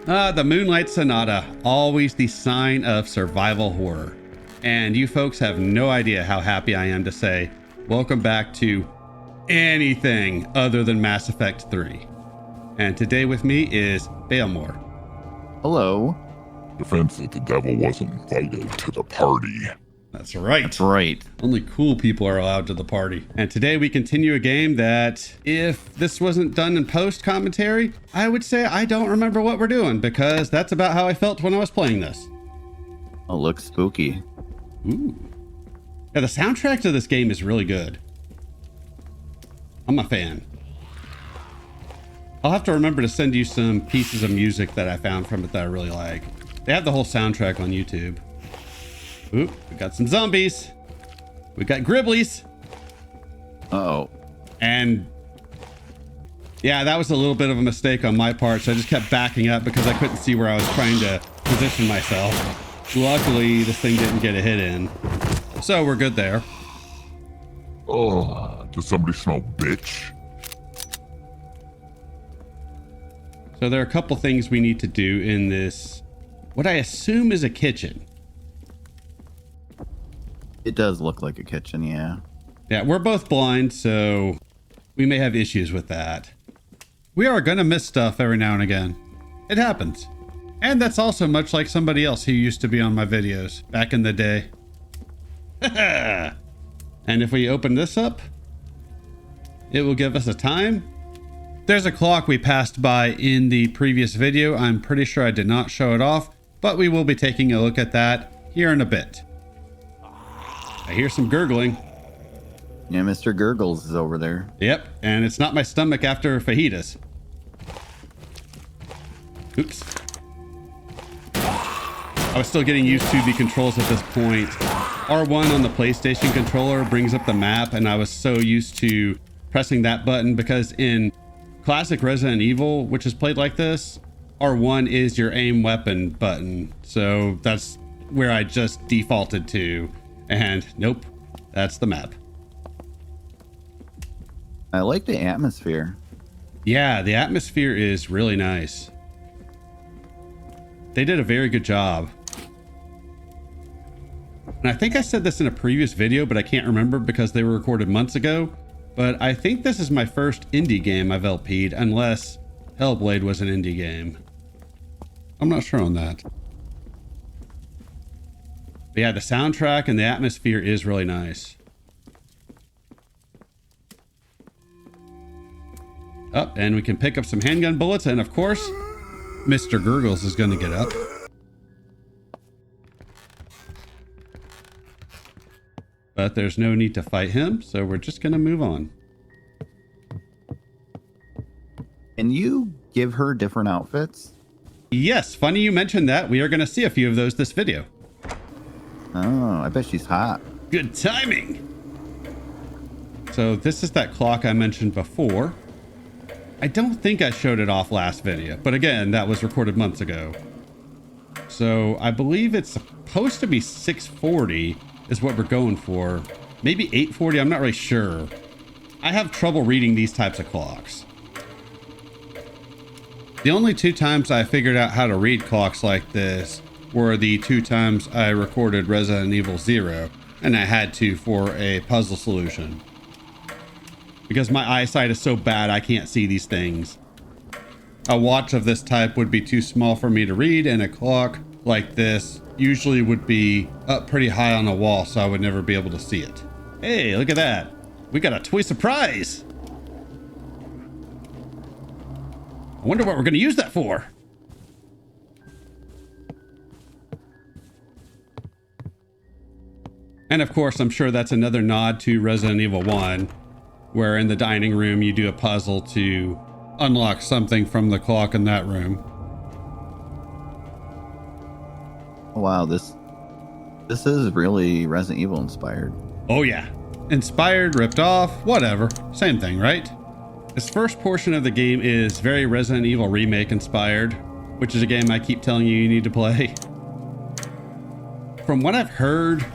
The Moonlight Sonata, always the sign of survival horror. And you folks have no idea how happy I am to say, welcome back to anything other than Mass Effect 3. And today with me is Bailmore. Hello. Defense that the devil wasn't invited to the party. That's right. That's right. Only cool people are allowed to the party. And today we continue a game that, if this wasn't done in post commentary, I would say I don't remember what we're doing, because that's about how I felt when I was playing this. Oh, looks spooky. Ooh. Yeah, the soundtrack to this game is really good. I'm a fan. I'll have to remember to send you some pieces of music that I found from it that I really like. They have the whole soundtrack on YouTube. Ooh, we got some zombies. We got gribblies. Uh-oh. And yeah, that was a little bit of a mistake on my part. So I just kept backing up because I couldn't see where I was trying to position myself. Luckily, this thing didn't get a hit in. So we're good there. Oh, does somebody smell bitch? So there are a couple things we need to do in this, what I assume is a kitchen. It does look like a kitchen, yeah. Yeah, we're both blind, so we may have issues with that. We are going to miss stuff every now and again. It happens. And that's also much like somebody else who used to be on my videos back in the day. And if we open this up, it will give us a time. There's a clock we passed by in the previous video. I'm pretty sure I did not show it off, but we will be taking a look at that here in a bit. I hear some gurgling. Yeah, Mr. Gurgles is over there. Yep, and it's not my stomach after fajitas. Oops. I was still getting used to the controls at this point. R1 on the PlayStation controller brings up the map, and I was so used to pressing that button because in classic Resident Evil, which is played like this, R1 is your aim weapon button. So that's where I just defaulted to. And nope, that's the map. I like the atmosphere. Yeah, the atmosphere is really nice. They did a very good job. And I think I said this in a previous video, but I can't remember because they were recorded months ago. But I think this is my first indie game I've LP'd, unless Hellblade was an indie game. I'm not sure on that. But yeah, the soundtrack and the atmosphere is really nice. Oh, and we can pick up some handgun bullets, and of course, Mr. Gurgles is going to get up. But there's no need to fight him, so we're just going to move on. Can you give her different outfits? Yes, funny you mentioned that. We are going to see a few of those this video. Oh, I bet she's hot. Good timing. So this is that clock I mentioned before. I don't think I showed it off last video, but again, that was recorded months ago. So I believe it's supposed to be 640 is what we're going for. Maybe 840, I'm not really sure. I have trouble reading these types of clocks. The only two times I figured out how to read clocks like this were the two times I recorded Resident Evil 0, and I had to for a puzzle solution. Because my eyesight is so bad I can't see these things. A watch of this type would be too small for me to read, and a clock like this usually would be up pretty high on a wall, so I would never be able to see it. Hey, look at that. We got a toy surprise. I wonder what we're going to use that for. And of course, I'm sure that's another nod to Resident Evil 1, where in the dining room you do a puzzle to unlock something from the clock in that room. Wow, this is really Resident Evil inspired. Oh yeah. Inspired, ripped off, whatever. Same thing, right? This first portion of the game is very Resident Evil Remake inspired, which is a game I keep telling you need to play. From what I've heard,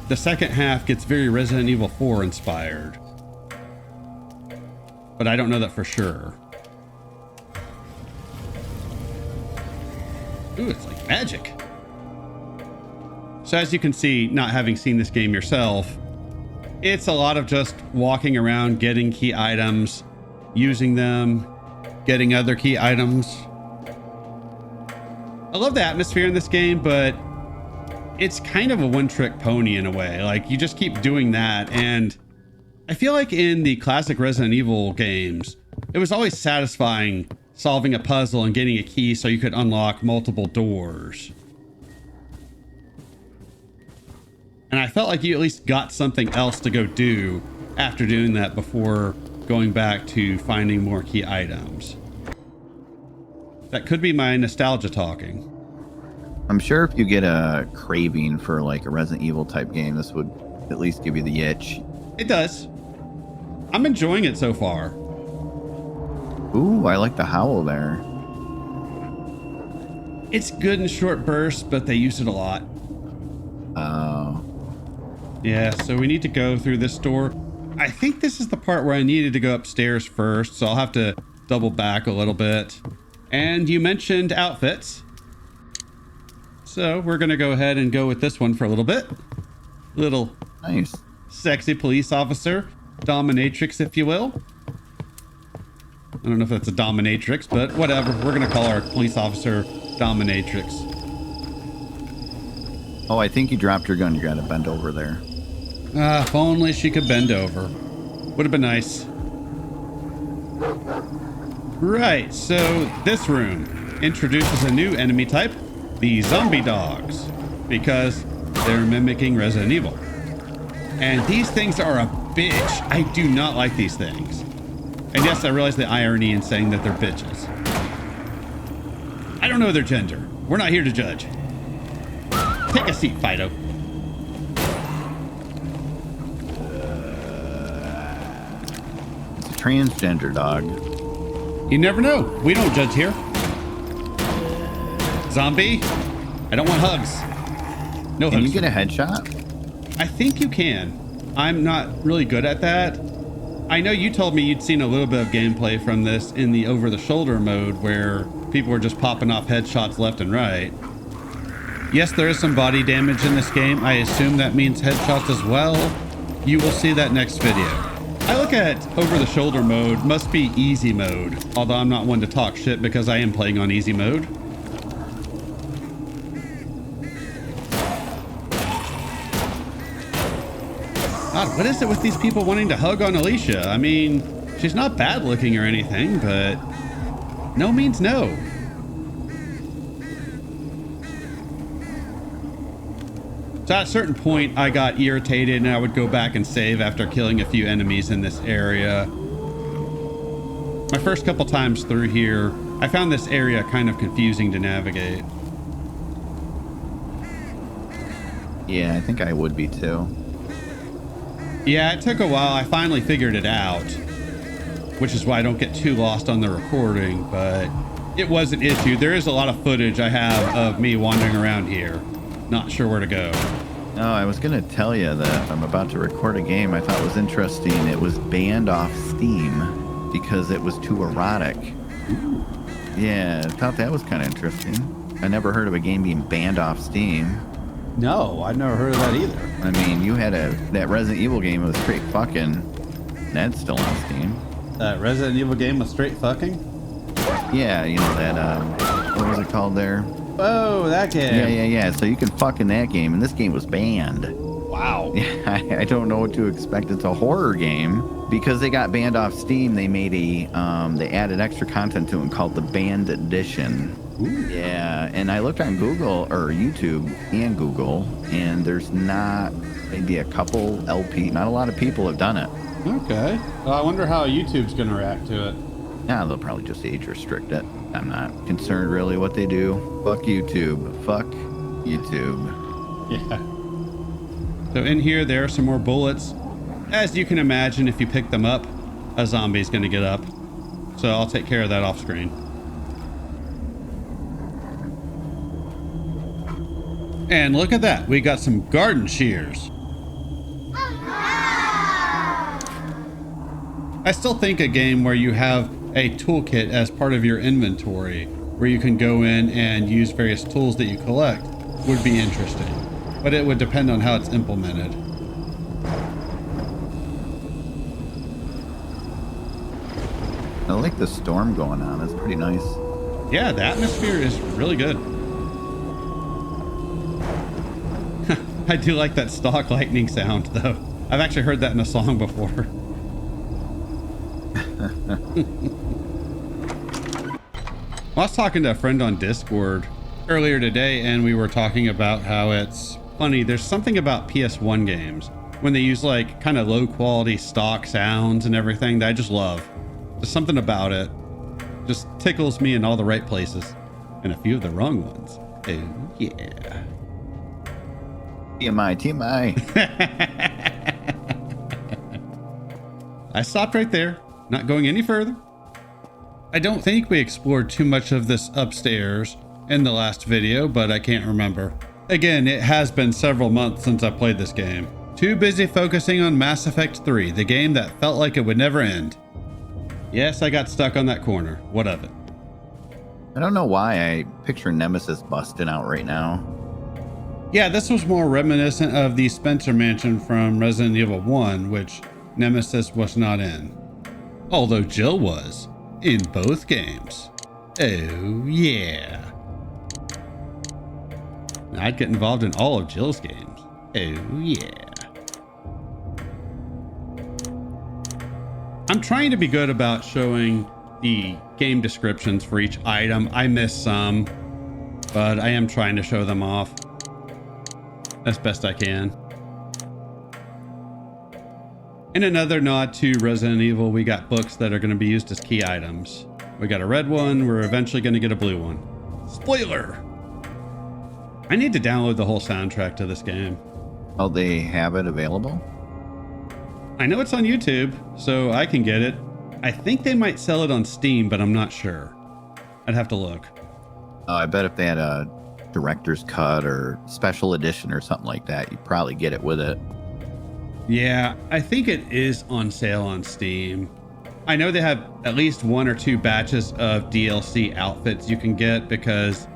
the second half gets very Resident Evil 4 inspired. But I don't know that for sure. Ooh, it's like magic. So as you can see, not having seen this game yourself, it's a lot of just walking around, getting key items, using them, getting other key items. I love the atmosphere in this game, but it's kind of a one-trick pony in a way. Like, you just keep doing that, and I feel like in the classic Resident Evil games, it was always satisfying solving a puzzle and getting a key so you could unlock multiple doors. And I felt like you at least got something else to go do after doing that before going back to finding more key items. That could be my nostalgia talking. I'm sure if you get a craving for like a Resident Evil type game, this would at least give you the itch. It does. I'm enjoying it so far. Ooh, I like the howl there. It's good in short bursts, but they use it a lot. Oh. Yeah, so we need to go through this door. I think this is the part where I needed to go upstairs first, so I'll have to double back a little bit. And you mentioned outfits. So we're going to go ahead and go with this one for a little bit. Little Nice. sexy police officer, dominatrix, if you will. I don't know if that's a dominatrix, but whatever. We're going to call our police officer dominatrix. Oh, I think you dropped your gun. You got to bend over there. Ah, if only she could bend over. Would have been nice. Right, so this room introduces a new enemy type, the zombie dogs, because they're mimicking Resident Evil. And these things are a bitch. I do not like these things. And yes, I realize the irony in saying that they're bitches. I don't know their gender. We're not here to judge. Take a seat, Fido. It's a transgender dog. You never know. We don't judge here. Zombie, I don't want hugs. No hugs. Can you get a headshot? I think you can. I'm not really good at that. I know you told me you'd seen a little bit of gameplay from this in the over-the-shoulder mode where people were just popping off headshots left and right. Yes, there is some body damage in this game. I assume that means headshots as well. You will see that next video. I look at over-the-shoulder mode, must be easy mode, although I'm not one to talk shit because I am playing on easy mode. God, what is it with these people wanting to hug on Alicia? I mean, she's not bad looking or anything, but no means no. So at a certain point, I got irritated and I would go back and save after killing a few enemies in this area. My first couple times through here, I found this area kind of confusing to navigate. Yeah, I think I would be too. Yeah, it took a while. I finally figured it out, which is why I don't get too lost on the recording, but it was an issue. There is a lot of footage I have of me wandering around here, not sure where to go. Oh, I was going to tell you that I'm about to record a game I thought was interesting. It was banned off Steam because it was too erotic. Ooh. Yeah, I thought that was kind of interesting. I never heard of a game being banned off Steam. No, I've never heard of that either. I mean, you had that Resident Evil game was straight fucking. That's still on Steam. That Resident Evil game was straight fucking? Yeah, you know that, what was it called there? Oh, that game. Yeah. So you can fuck in that game, and this game was banned. Wow. Yeah, I don't know what to expect. It's a horror game. Because they got banned off Steam, they made they added extra content to it called the Banned Edition. Ooh. Yeah, and I looked on Google, or YouTube and Google, and there's not maybe a couple LP, not a lot of people have done it. Okay. Well, I wonder how YouTube's going to react to it. Yeah, they'll probably just age restrict it. I'm not concerned really what they do. Fuck YouTube. Fuck YouTube. Yeah. So in here, there are some more bullets. As you can imagine, if you pick them up, a zombie's going to get up. So I'll take care of that off screen. And look at that. We got some garden shears. I still think a game where you have a toolkit as part of your inventory where you can go in and use various tools that you collect would be interesting, but it would depend on how it's implemented. I like the storm going on. It's pretty nice. Yeah, the atmosphere is really good. I do like that stock lightning sound, though. I've actually heard that in a song before. I was talking to a friend on Discord earlier today, and we were talking about how it's funny. There's something about PS1 games when they use like kind of low quality stock sounds and everything that I just love. There's something about it. Just tickles me in all the right places and a few of the wrong ones. Oh, yeah. TMI. I stopped right there, not going any further. I don't think we explored too much of this upstairs in the last video, but I can't remember. Again, it has been several months since I played this game. Too busy focusing on Mass Effect 3, the game that felt like it would never end. Yes, I got stuck on that corner. What of it? I don't know why I picture Nemesis busting out right now. Yeah, this was more reminiscent of the Spencer Mansion from Resident Evil 1, which Nemesis was not in. Although Jill was, in both games. Oh yeah. I'd get involved in all of Jill's games. Oh yeah. I'm trying to be good about showing the game descriptions for each item. I missed some, but I am trying to show them off as best I can. In another nod to Resident Evil, we got books that are going to be used as key items. We got a red one. We're eventually going to get a blue one. Spoiler! I need to download the whole soundtrack to this game. Oh, they have it available? I know it's on YouTube, so I can get it. I think they might sell it on Steam, but I'm not sure. I'd have to look. Oh, I bet if they had a director's cut or special edition or something like that, you'd probably get it with it. Yeah, I think it is on sale on Steam. I know they have at least 1 or 2 batches of DLC outfits you can get, because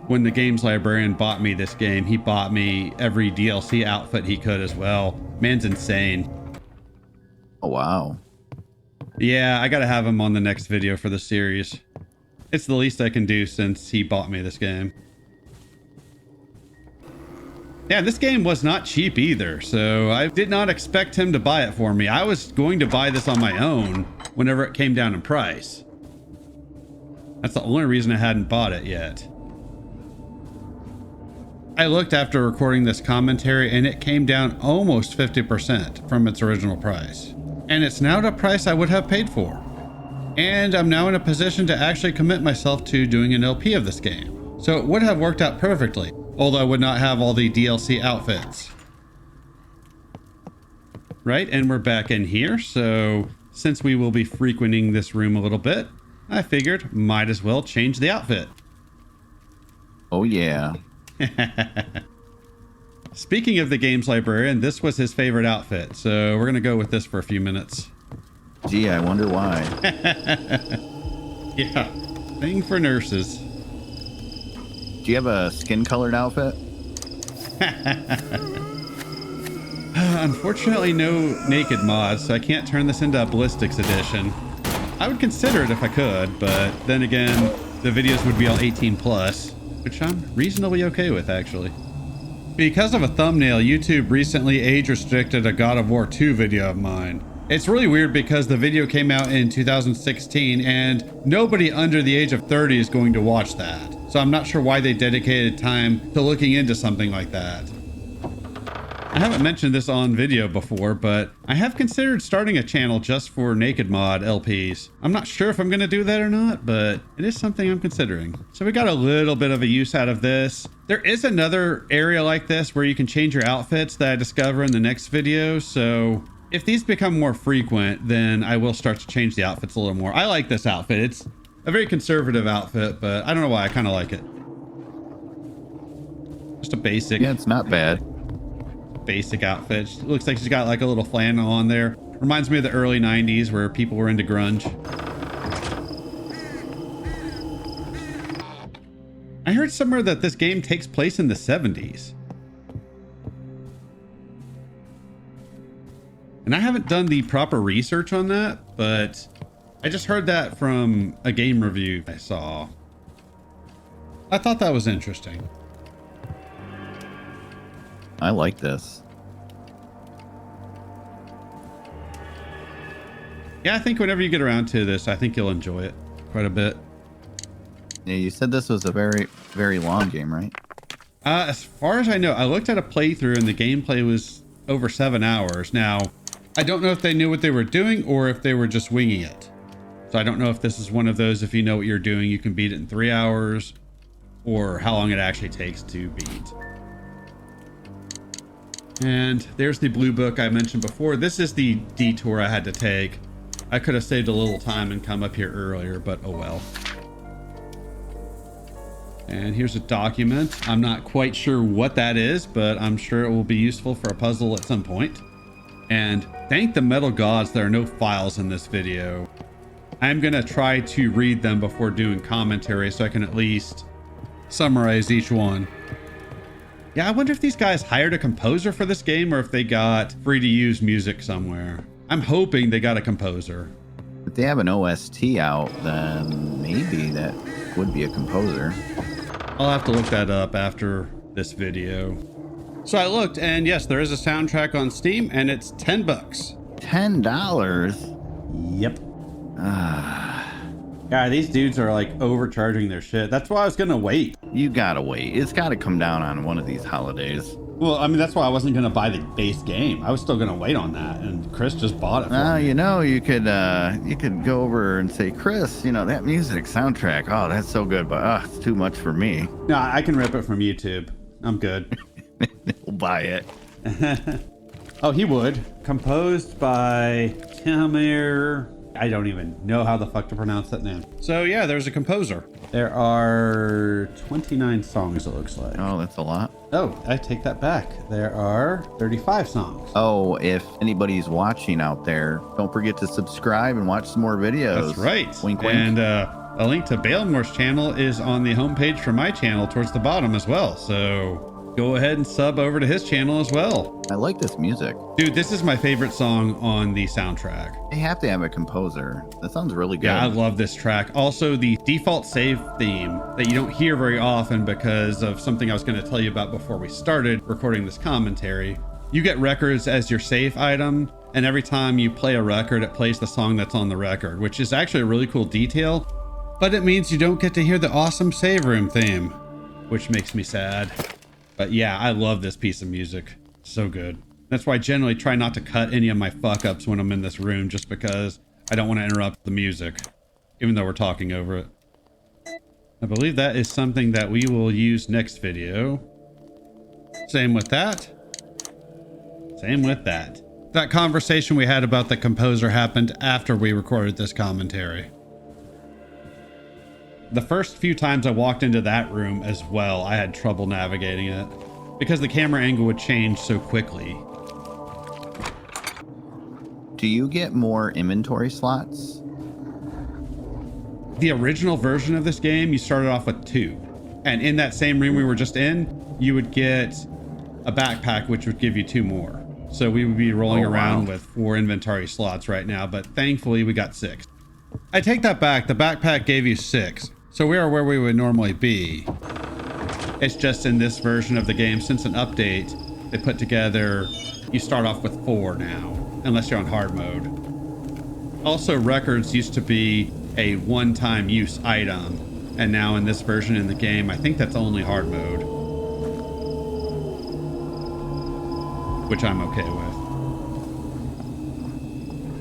when the games librarian bought me this game, he bought me every DLC outfit he could as well. Man's insane. Oh, wow. Yeah, I gotta have him on the next video for the series. It's the least I can do since he bought me this game. Yeah, this game was not cheap either, so I did not expect him to buy it for me. I was going to buy this on my own whenever it came down in price. That's the only reason I hadn't bought it yet. I looked after recording this commentary and it came down almost 50% from its original price. And it's now the price I would have paid for. And I'm now in a position to actually commit myself to doing an LP of this game. So it would have worked out perfectly, although I would not have all the DLC outfits. Right, and we're back in here, so since we will be frequenting this room a little bit, I figured might as well change the outfit. Oh, yeah. Speaking of the games librarian, this was his favorite outfit, so we're gonna go with this for a few minutes. Gee, I wonder why. Yeah, thing for nurses. Do you have a skin-colored outfit? Unfortunately, no naked mods, so I can't turn this into a ballistics edition. I would consider it if I could, but then again, the videos would be all 18 plus, which I'm reasonably okay with, actually. Because of a thumbnail, YouTube recently age restricted a God of War 2 video of mine. It's really weird because the video came out in 2016 and nobody under the age of 30 is going to watch that. So I'm not sure why they dedicated time to looking into something like that. I haven't mentioned this on video before, but I have considered starting a channel just for naked mod LPs. I'm not sure if I'm going to do that or not, but it is something I'm considering. So we got a little bit of a use out of this. There is another area like this where you can change your outfits that I discover in the next video. So if these become more frequent, then I will start to change the outfits a little more. I like this outfit. It's a very conservative outfit, but I don't know why. I kind of like it. Just a basic. Yeah, it's not bad. Basic outfit. She looks like she's got like a little flannel on there. Reminds me of the early 90s where people were into grunge. I heard somewhere that this game takes place in the 70s. And I haven't done the proper research on that, but I just heard that from a game review I saw. I thought that was interesting. I like this. Yeah, I think whenever you get around to this, I think you'll enjoy it quite a bit. Yeah, you said this was a very, very long game, right? As far as I know, I looked at a playthrough and the gameplay was over 7 hours. Now, I don't know if they knew what they were doing or if they were just winging it. So I don't know if this is one of those, if you know what you're doing, you can beat it in 3 hours, or how long it actually takes to beat. And there's the blue book I mentioned before. This is the detour I had to take. I could have saved a little time and come up here earlier, but oh well. And here's a document. I'm not quite sure what that is, but I'm sure it will be useful for a puzzle at some point. And thank the metal gods there are no files in this video. I'm gonna try to read them before doing commentary so I can at least summarize each one. Yeah, I wonder if these guys hired a composer for this game or if they got free to use music somewhere. I'm hoping they got a composer. If they have an OST out, then maybe that would be a composer. I'll have to look that up after this video. So I looked, and yes, there is a soundtrack on Steam, and it's $10. $10? Yep. Yeah, these dudes are like overcharging their shit. That's why I was gonna wait. You gotta wait. It's gotta come down on one of these holidays. Well, I mean, that's why I wasn't gonna buy the base game. I was still gonna wait on that, and Chris just bought it for me. You know, you could go over and say, Chris, you know, that music soundtrack, oh, that's so good, but it's too much for me. No, I can rip it from YouTube. I'm good. We'll buy it. Oh, he would. Composed by Tamir. I don't even know how the fuck to pronounce that name. So yeah, there's a composer. There are 29 songs, it looks like. Oh, that's a lot. Oh, I take that back. There are 35 songs. Oh, if anybody's watching out there, don't forget to subscribe and watch some more videos. That's right. Wink, wink. And a link to Balemor's channel is on the homepage for my channel towards the bottom as well. So go ahead and sub over to his channel as well. I like this music. Dude, this is my favorite song on the soundtrack. They have to have a composer. That sounds really good. Yeah, I love this track. Also, the default save theme that you don't hear very often because of something I was going to tell you about before we started recording this commentary. You get records as your save item, and every time you play a record, it plays the song that's on the record, which is actually a really cool detail, but it means you don't get to hear the awesome save room theme, which makes me sad. But yeah, I love this piece of music. So good. That's why I generally try not to cut any of my fuck ups when I'm in this room, just because I don't want to interrupt the music, even though we're talking over it. I believe that is something that we will use next video. Same with that. Same with that. That conversation we had about the composer happened after we recorded this commentary. The first few times I walked into that room as well, I had trouble navigating it because the camera angle would change so quickly. Do you get more inventory slots? The original version of this game, you started off with 2. And in that same room we were just in, you would get a backpack, which would give you 2 more. So we would be rolling around with 4 inventory slots right now, but thankfully we got 6. I take that back. The backpack gave you 6. So we are where we would normally be. It's just in this version of the game, since an update they put together, you start off with 4 now, unless you're on hard mode. Also, records used to be a one-time use item, and now in this version in the game, I think that's only hard mode, which I'm okay with.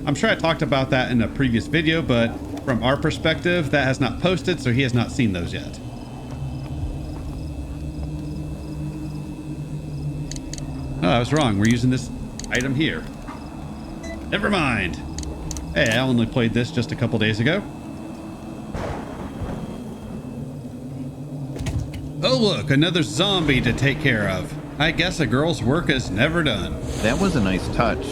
I'm sure I talked about that in a previous video, but from our perspective, that has not posted, so he has not seen those yet. Oh, I was wrong. We're using this item here. Never mind. Hey, I only played this just a couple days ago. Oh, look, another zombie to take care of. I guess a girl's work is never done. That was a nice touch.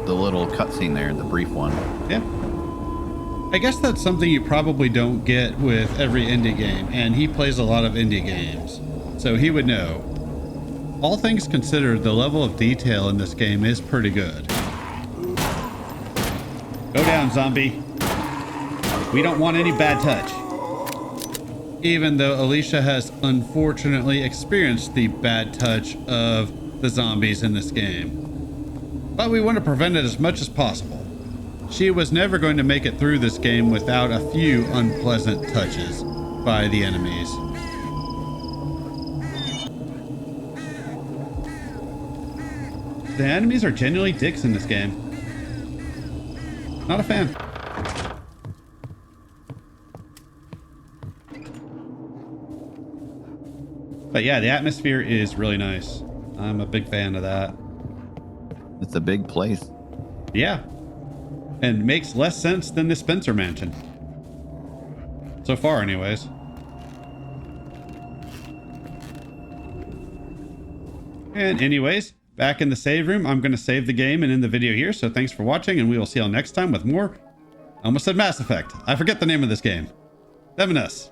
The little cutscene there, the brief one. Yeah. I guess that's something you probably don't get with every indie game, and he plays a lot of indie games, so he would know. All things considered, the level of detail in this game is pretty good. Go down, zombie. We don't want any bad touch. Even though Alicia has unfortunately experienced the bad touch of the zombies in this game. But we want to prevent it as much as possible. She was never going to make it through this game without a few unpleasant touches by the enemies. The enemies are genuinely dicks in this game. Not a fan. But yeah, the atmosphere is really nice. I'm a big fan of that. It's a big place. Yeah. And makes less sense than the Spencer Mansion. So far, anyways. And anyways, back in the save room, I'm going to save the game and end the video here. So thanks for watching, and we will see you all next time with more. I almost said Mass Effect. I forget the name of this game. 7S.